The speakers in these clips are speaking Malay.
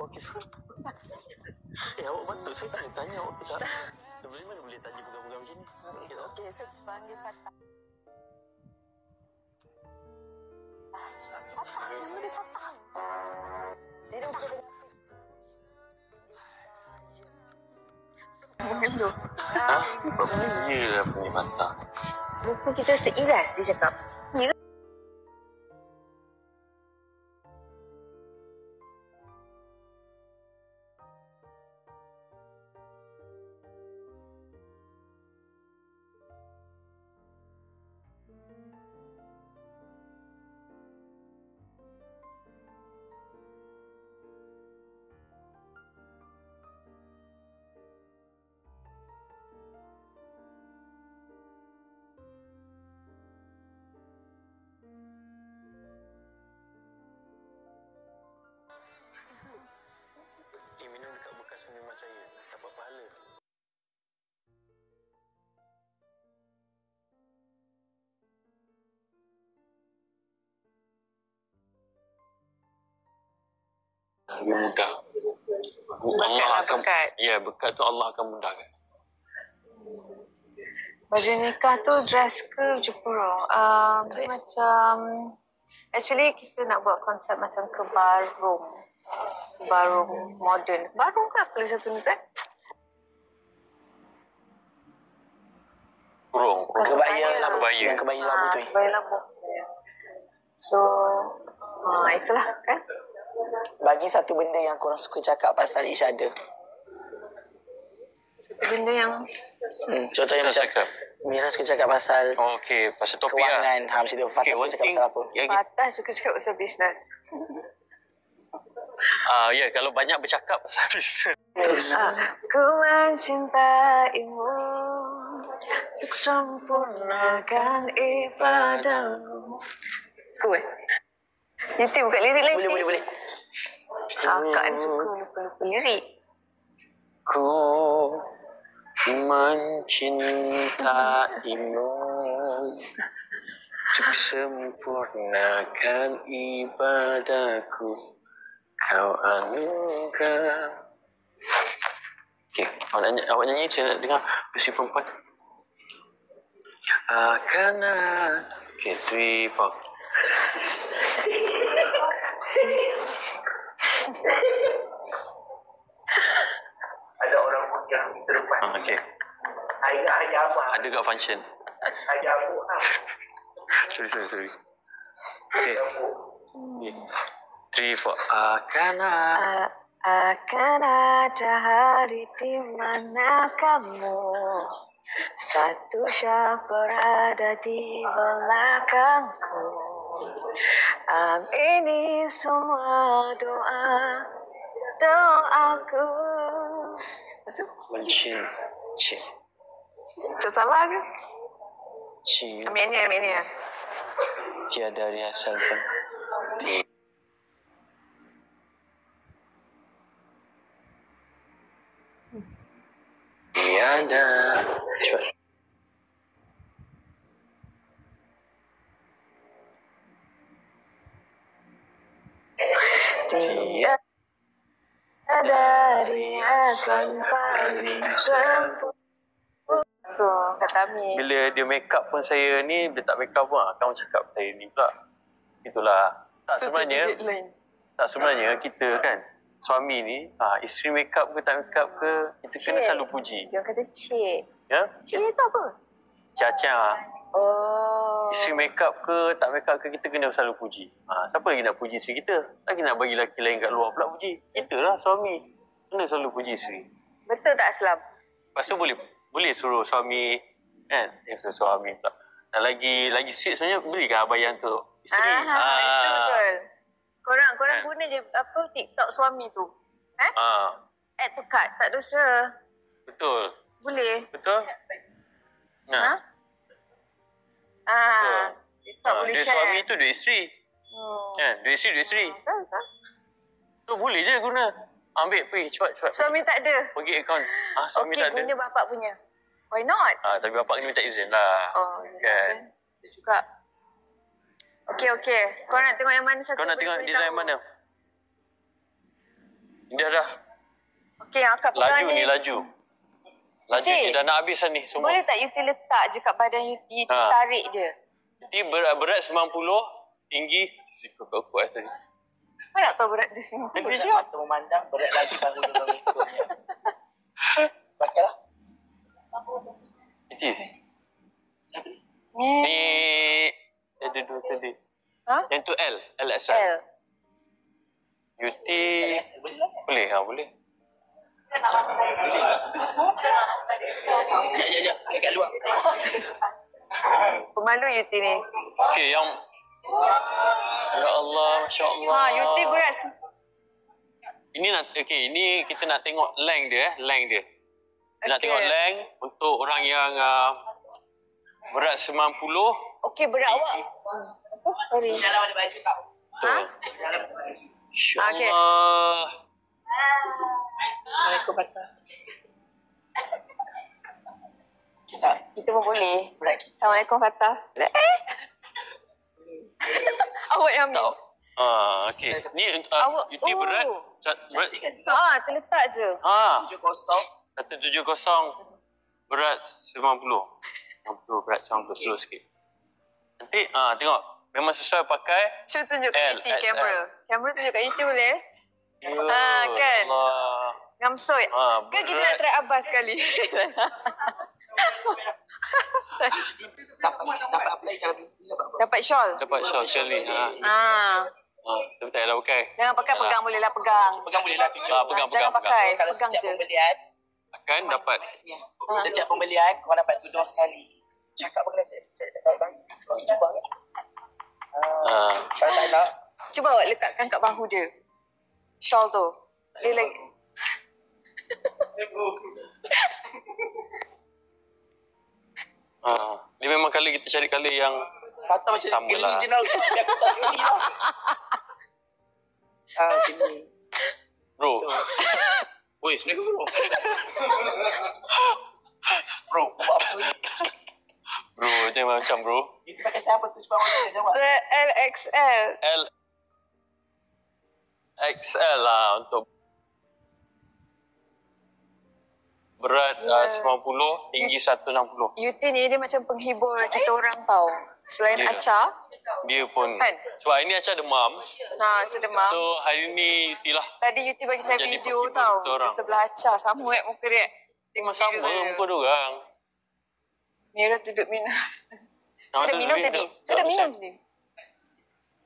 okey. Awak betul. Saya tak tanya awak tak. Sebenarnya mana boleh tanya pegang-pegang macam ni. Okey, saya panggil Fatah. Fatah, nama dia Fatah. Zira bukan dengan mengeluh. Yelah punya Fatah. Muka kita seiras, dia cakap. Ya. Minum dekat bekas minuman saya. Dapat pahala. Lebih mudah. Allah akan, ya, berkat tu Allah akan mudahkan. Baju nikah tu dress ke baju kurung? Dia macam, actually kita nak buat konsep macam ke barung modern. Barung ke apa satu ni tu Kurung. Kebaya lah. Kebaya. Kebaya labu tu. Kebaya labu. So, itulah kan. Bagi satu benda yang korang suka cakap pasal each other. Satu benda yang Contohnya macam Mira suka cakap pasal okey, pasal topik kewangan. Macam tu. Fatah suka cakap pasal apa? Fatah suka cakap pasal bisnes. Ya, kalau banyak bercakap pasal bisnes. Ku mencintaimu untuk sempurnakan ibadahmu. Ku YouTube buka lirik lagi. Boleh. Kakak ni suka lupa-lupa lirik. Ku mencintaimu untuk sempurnakan ibadahku, kau anugerah. Okey, awak nyanyi, saya nak dengar versi perempuan. Okey, 3, 4. Ada orang putih terdepan. Okey. Ayah apa? Ada kat function. Ayah aku. Sorry. Okey. 3, 4. Akan ada hari di mana kamu satu syah berada di belakangku. Ini semua doaku. Betul? Tak salah ke? Ambil ni ya. Tiada riasan penting. Tiada. Cepat. Tiada riasan paling sempurna. Tu kata Ami. Bila dia make up pun saya ni, dia tak make up pun kamu cakap saya ni pula. Itulah. Sebenarnya kita kan, suami ni, isteri make up ke tak make up ke, kita kena selalu puji. Dia kata cik. Ya? Cik tu apa? Caca. Oh. Isteri make up ke tak make up ke, kita kena selalu puji. Siapa lagi nak puji isteri kita? Lagi nak bagi lelaki lain kat luar pula puji. Kita lah suami. Kena selalu puji isteri. Betul tak Aslam? Lepas tu boleh suruh suami kan? Suruh suami pula. Dan lagi sweet sebenarnya belikan abaya untuk isteri. Itu betul. Korang guna je apa TikTok suami tu. Add to cart, tak dosa. Betul. Boleh. Betul? Betul. TikTok boleh duit share. Suami tu duit isteri. Kan? Duit isteri. Betul. Tu boleh je guna. Ambil pergi cepat. Suami tak ada. Pergi akaun. Suami tak ada. Okey, guna bapak punya. Why not? Tapi bapak kena minta izin lah. Kan? Itu juga. Okey. Kau nak tengok yang mana satu? Kau nak tengok design mana? dah. Okey, yang akak pegang Laju ni, laju. Laju Yuti, ni dah nak habis dah ni semua. boleh tak Yuti letak je kat badan Yuti, Yuti Ha. tarik dia. Yuti berat 90, tinggi kuat asal. Kau nak tahu berat dia 90? Tapi Berat siap. mata memandang, berat lagi bahu dia mengikutnya. Pakailah. Yuti. Ni. Ni ada dua tadi. Ha? Yang tu L, LXL. L. Yuti Boleh lah. boleh ha, boleh. Sekejap. Kat luar. Pemalu Yuti ni. Okey, yang ya Allah, masya-Allah. Ha, Yuti berat. Ini ini kita nak tengok length dia, length dia. Kita nak Okey. tengok length untuk orang yang berat 90. Okey, berat awak. Apa? Sorry. Dalam ada baju tak? Ha? Dalam ada baju. Okey. Insya-Allah. Assalamualaikum Fatah. Kita Kita pun boleh. berat kita. Assalamualaikum Fatah. Awak yang ambil. Tak. Okey. Ni Awak- Yuti berat. oh. Berat. Cantik kan? Ha, terletak je. 70. 170 berat 90. 90 berat 90 slow sikit. Nanti tengok memang sesuai pakai. Show tunjuk kat L, Yuti XL. kamera. Kamera tunjuk kat Yuti boleh? Ya kan? Allah. Ngamsoi. Kan kita nak try Abbas sekali. Dapat apply kalau bila dapat. Dapat shawl. Dapat shawl sekali. Tapi tak payah pakai. Jangan pakai pegang boleh lah pegang. Pegang boleh lah tunjuk. Pegang. Jangan pakai. Kalau Pegang setiap je. pembelian, Akan dapat. setiap pembelian kau dapat tudung sekali. Cakap apa kena cakap bang. Cuba. Kalau tak nak, Cuba awak letakkan kat bahu dia. Shawl tu. Dia lagi. Ni memang kali kita cari kali yang Fatah macam Sama lah. original tu. Biar aku tak sendiri lah. Macam ni. bro. Woi, Assalamualaikum bro. Bro, buat apa ni? Bro, jangan macam bro. Itu pakai siapa tu? Cepat mana jawab. LXL. L XL lah untuk berat 90, tinggi 160. Yuti ni dia macam penghibur kita orang tau. Selain Ya. Acha. Dia pun Kan? sebab hari ni Acha demam. Sedemam. So hari ni Yuti lah. Tadi Yuti bagi saya Jadi video penghibur tau. kita orang. Di sebelah Acha. Sama muka dia. Tengok Sama video dia. muka diorang. Mira duduk minum. Nama Saya dah tu minum Zuri, tadi. tak- Saya dah tak minum usah. tadi.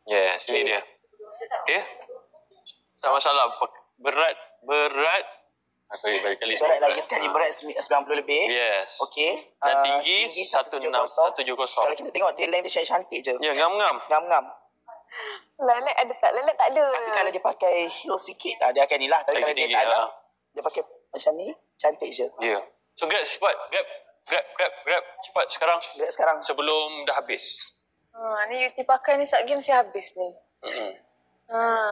Yes, ini dia. Okay. Tak masalah. Berat. Sorry, balik kali. Berat lagi sekali, berat 90 lebih. Yes. Okey. Dan tinggi 170. Kalau kita tengok dia lain dia cantik je. Ya, ngam-ngam. Ngam-ngam. Lilac ada tak? Lilac tak ada. Tapi kalau dia pakai heel sikit, dia akan ni lah. Tapi Lagi kalau dia tinggi, tak ada, lah. dia pakai macam ni, cantik je. Ya. So, grab cepat. Grab. Cepat sekarang. Berat sekarang. Sebelum dah habis. Ni Yuti pakai ni saat game mesti habis ni. Mm-mm. Ha.